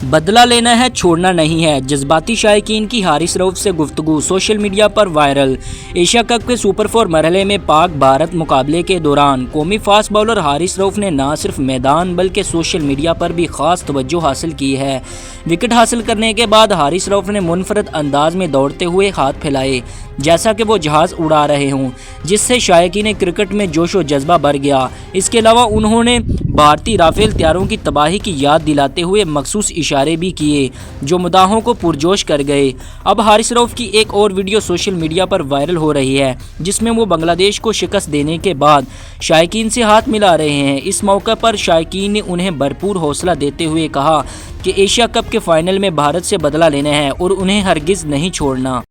बदला लेना है, छोड़ना नहीं है। जज्बाती शायकीन की हारिस रऊफ से गुफ्तगू सोशल मीडिया पर वायरल। एशिया कप के सुपर 4 मरहले में पाक भारत मुकाबले के दौरान कौमी फास्ट बॉलर हारिस रऊफ ने न सिर्फ मैदान बल्कि सोशल मीडिया पर भी खास तवज्जो हासिल की है। विकेट हासिल करने के बाद हारिस रऊफ ने मुनफरद अंदाज में दौड़ते हुए हाथ फैलाए जैसा कि वो जहाज़ उड़ा रहे हों, जिससे शायकीन क्रिकेट में जोश व जज्बा बढ़ गया। इसके अलावा उन्होंने भारतीय राफेल तैयारों की तबाही की याद दिलाते हुए मखसूस इशारे भी किए जो मुदाहों को पुरजोश कर गए। अब हारिस रऊफ की एक और वीडियो सोशल मीडिया पर वायरल हो रही है जिसमें वो बांग्लादेश को शिकस्त देने के बाद शायकीन से हाथ मिला रहे हैं। इस मौके पर शायकीन ने उन्हें भरपूर हौसला देते हुए कहा कि एशिया कप के फाइनल में भारत से बदला लेना है और उन्हें हरगिज़ नहीं छोड़ना।